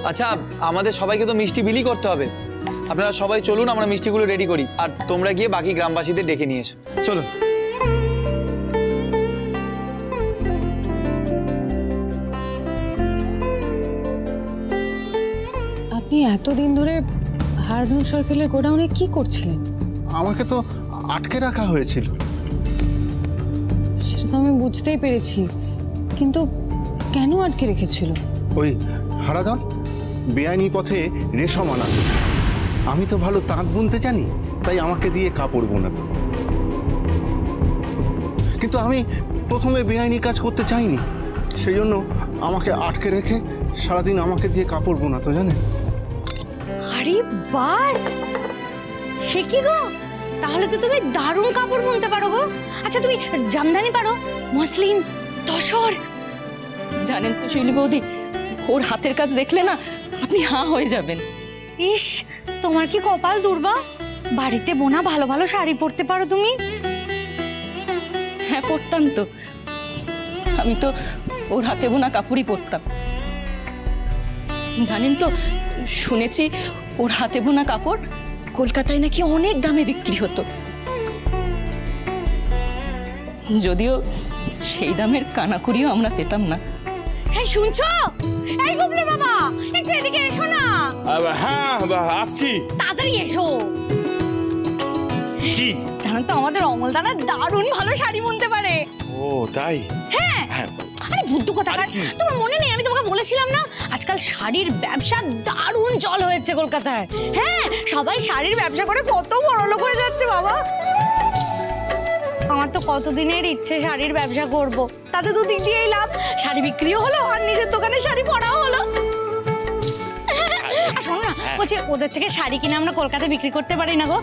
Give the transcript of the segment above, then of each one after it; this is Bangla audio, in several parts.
আচ্ছা, আমাদের সবাইকে তো মিষ্টি বিলি করতে হবে। আপনারা সবাই চলুন, আমরা মিষ্টিগুলো রেডি করি, আর তোমরা গিয়ে বাকি গ্রামবাসীদের ডেকে নিয়ে এসো। চলুন। আপনি এতদিন ধরে হারধন সার্কেলের গোডাউনে কি করছিলেন? আমাকে তো আটকে রাখা হয়েছিল। সেটা তো আমি বুঝতেই পেরেছি, কিন্তু কেন আটকে রেখেছিল? ওই হারাধন বেআইনি পথে রেশম আনাতো। আমি তো ভালো তাঁত বুনতে জানি, তাই আমাকে দিয়ে কাপড় বোনাতো। কিন্তু আমি প্রথমে বেআইনি কাজ করতে চাইনি, সেই জন্য আমাকে আটকে রেখে সারাদিন আমাকে দিয়ে কাপড় বোনাতো, জানেন? আরে বাস, সে কি গো? তাহলে তো তুমি দারুণ কাপড় বুনতে পারো গো। আচ্ছা, তুমি জামদানি পারো, মসলিন, তসর? জানেন তো শৈলী বৌদি, ওর হাতের কাজ দেখলে না আপনি হাঁ হয়ে যাবেন। ইস, তোমার কি কপাল দুর্বা, বাড়িতে বোনা ভালো ভালো শাড়ি পরতে পারো তুমি। হ্যাঁ, পরতাম তো। আমি তো ওর হাতে বোনা কাপড়ই পরতাম। জানেন তো, শুনেছি ওর হাতে বোনা কাপড় কলকাতায় নাকি অনেক দামে বিক্রি হতো। যদিও সেই দামের কানাকুড়িও আমরা পেতাম না। হ্যাঁ, শুনছো? এই গুবলু বাবা, একটু এদিকে এসো না। হ্যাঁ, আসছি। তাড়াতাড়ি এসো। কি জানো তো, আমাদের অমল দাদা দারুণ ভালো শাড়ি বুনতে পারে। ও তাই? হ্যাঁ। আরে বুদ্ধু কোথাকার, তোমার মনে নেই আমি তোমাকে বলেছিলাম না, আজকাল শাড়ির ব্যবসা দারুণ জল হয়েছে কলকাতায়। হ্যাঁ, সবাই শাড়ির ব্যবসা করে কত বড়লোক হয়ে যাচ্ছে বাবা। আমার তো কতদিনের ইচ্ছে শাড়ির ব্যবসা করব, তাতে তো দিক দিয়েই লাভ, শাড়ি বিক্রিও হলো আর নিজের দোকানে শাড়ি পরাও হলো। আর শোনো না, বলছি ওদের থেকে শাড়ি কিনে আমরা কলকাতায় বিক্রি করতে পারি না গো?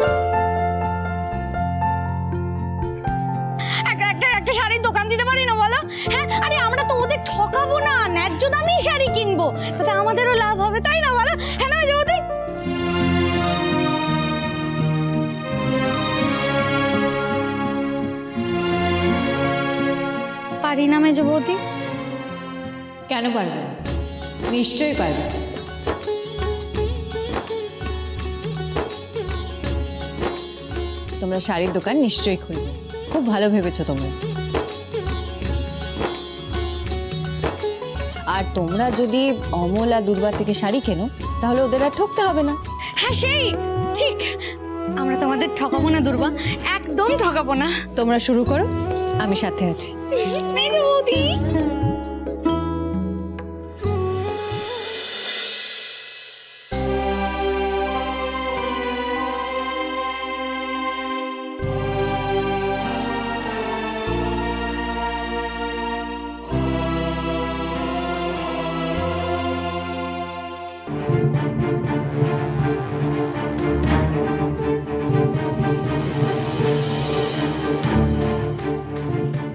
একটা শাড়ির দোকান দিতে পারি না বলো? হ্যাঁ, আরে আমরা তো ওদের ঠকাবো না, ন্যায্য দামেই শাড়ি কিনবো, তাতে আমাদেরও লাভ হবে, তাই না বলো? হ্যাঁ না যুবতী? পারি না মেজো বৌদি? কেন পারবে না? নিশ্চয়ই পারবে। তোমরা শাড়ির দোকান নিশ্চয়ই খুলবে, খুব ভালো ভেবেছো তোমরা। আর তোমরা যদি অমল আর দুর্বা থেকে শাড়ি কেনো, তাহলে ওদের আর ঠকতে হবে না। হ্যাঁ, সেই ঠিক, আমরা তোমাদের ঠকাবো না দুর্বা, একদম ঠকাবো না। তোমরা শুরু করো, আমি সাথে আছি। মেজো বৌদি,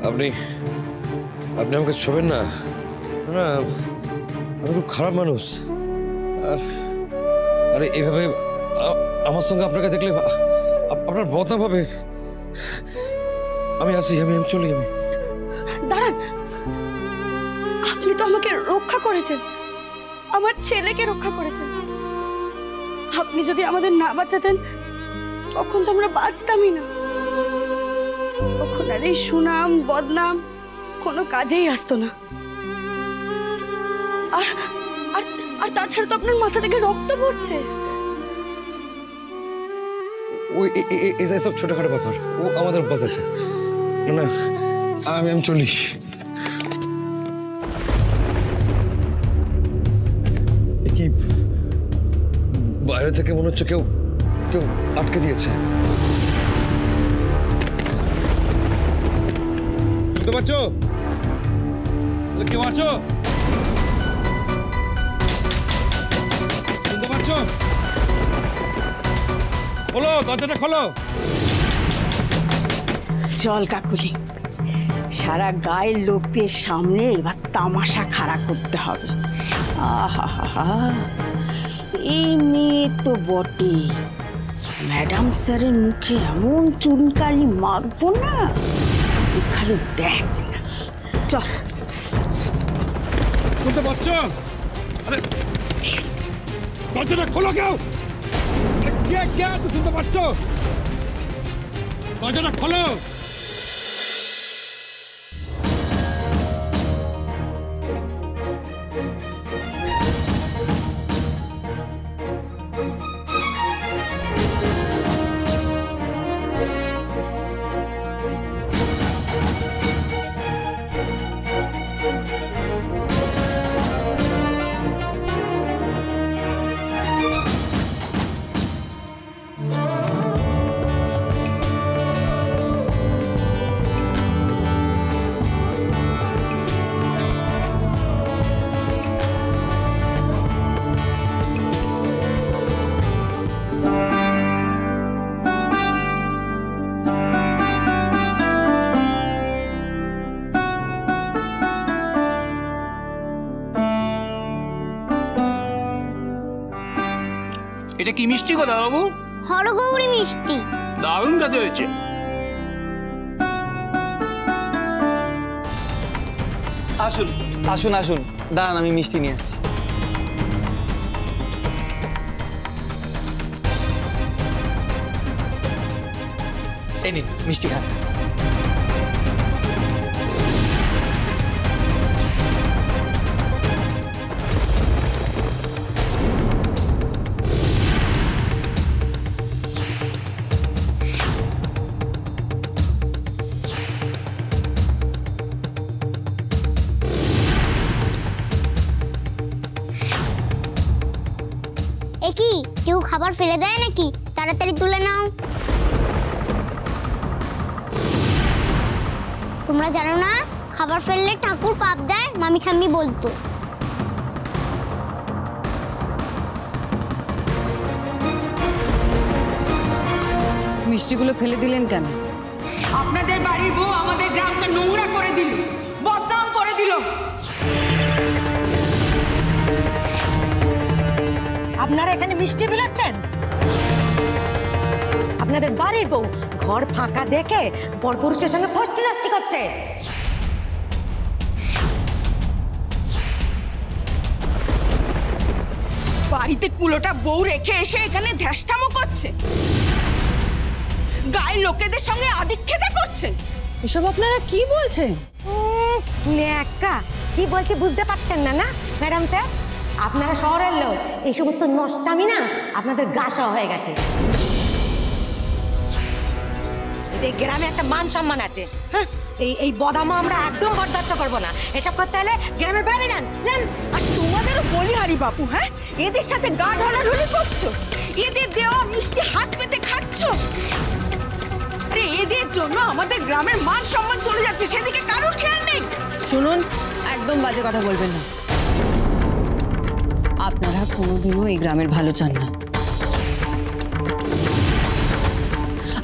আপনি আপনি আমাকে ছোবেন না। না, আমি খুব খারাপ মানুষ। আর আরে এভাবে আমার সঙ্গে আপনাকে দেখলে আপনার বদনাম হবে। আমি আসি, আমি চলি। আমি দাঁড়ান, আপনি তো আমাকে রক্ষা করেছেন, আমার ছেলেকে রক্ষা করেছেন। আপনি যদি আমাদের না বাঁচাতেন, তখন তো আমরা বাঁচতামই না। তখন আর এই সুনাম বদনাম কোনো কাজেই আসতো না। আর আর আর তাছাড়া তো আপনার মাথা থেকে রক্ত পড়ছে। ওই এসব ছোটখাটো ব্যাপার, ও আমাদের অভ্যাস আছে। না, আমি চলি। কি বাইরে থেকে মনে হচ্ছে কেউ কেউ আটকে দিয়েছে। শুনতে পাচ্ছ? কেউ আছো? শুনতে পাচ্ছ? খোলো, দরজাটা খোলো। চল কাকুলি, সারা গায়ের লোকদের সামনে এবার তামাশা খাড়া করতে হবে। আহা, এই মেয়ে তো বটে, ম্যাডাম স্যারের মুখে এমন চুনকালি মারবো না, তুই খালি দেখ না। চল। শুনতে পাচ্ছ? আরে দরজাটা খোলো কেউ। কে কে তুই শুনতে পাচ্ছ? দরজাটা খোলো। এটা কি মিষ্টি গো বাবু? হরগৌরী মিষ্টি। দারুণ খেতে হয়েছে। আসুন আসুন আসুন, দাঁড়ান আমি মিষ্টি নিয়ে আসছি। এই নিন মিষ্টি খান। এ কি কেউ খাবার ফেলে দেয় নাকি? তাড়াতাড়ি তুলে নাও। তোমরা জানো না খাবার ফেললে ঠাকুর পাপ দেয়? মামি ঠাম্মি বলতো। মিষ্টিগুলো ফেলে দিলেন কেন? আপনাদের বাড়ির বউ আমাদের গ্রামকে নোংরা করে দিল, বদনাম করে দিল। আপনারা এখানে মিষ্টি বিলাচ্ছেন? আপনাদের বাড়ির বউ ঘর ফাঁকা দেখে পরপুরুষের সঙ্গে ফষ্টি নষ্টি করছে। বাড়িতে কুলোটা বউ রেখে এসে এখানে ধ্যাসটামো করছে, গায়ের লোকেদের সঙ্গে আদিক্ষেতা করছে। এসব আপনারা কি বলছেন? ন্যাকা কি বলছে বুঝতে পারছেন না? না ম্যাডাম স্যার, আপনারা শহরের লোক, এই সমস্ত নষ্টামি না আপনাদের গাসা হয়ে গেছে। এই গ্রামে একটা মান সম্মান আছে, হ্যাঁ? এই বদামো আমরা একদম বরদাস্ত করবো না। এসব করতে হলে গ্রামের বাইরে যান। আর তোমাদেরও বলিহারি বাপু, হ্যাঁ? এদের সাথে গা ঢলাঢলি করছো, এদের দেওয়া মিষ্টি হাত পেতে খাচ্ছ। আরে এদের জন্য আমাদের গ্রামের মান সম্মান চলে যাচ্ছে, সেদিকে কারোর খেয়াল নেই। শুনুন, একদম বাজে কথা বলবেন না। আপনারা কোনোদিনও এই গ্রামের ভালো চান না।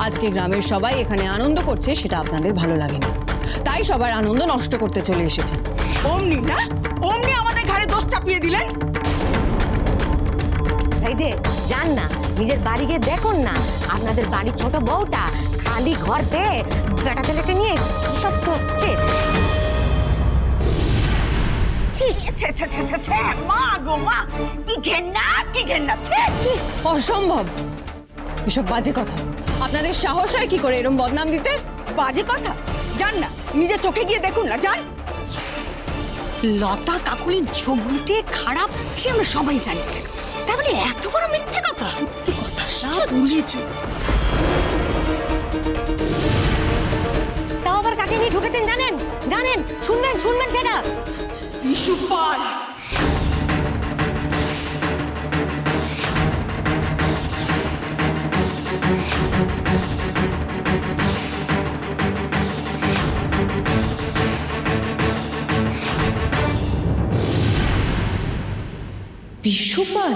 আজকে গ্রামের সবাই এখানে আনন্দ করছে, সেটা আপনাদের ভালো লাগেনি, তাই সবার আনন্দ নষ্ট করতে চলে এসেছে। অমনি না, অমনি আমাদের ঘাড়ে দোষ চাপিয়ে দিলেন। এই যে যান না, নিজের বাড়ি গিয়ে দেখুন না, আপনাদের বাড়ির ছোট বউটা খালি ঘর পেয়ে বেটা ছেলেকে নিয়ে সব করছে। মা গো মা, কি ঘেন্না, কি ঘেন্না। অসম্ভব, এসব বাজে কথা। আপনাদের সাহস হয় কি করে এরকম বদনাম দিতে? বাজে কথা? যান না, নিজের চোখে গিয়ে দেখুন না, যান। লতা কাকুলির ঝগড়ুটে খারাপ সে আমরা সবাই জানি, তাই বলে এত বড় মিথ্যে কথা? সত্যি কথা সব বুঝেছো। তাও আবার কাকে নিয়ে ঢুকেছেন জানেন? জানেন? শুনবেন শুনবেন সেটা। বিশুপাল, বিশ্বপাল?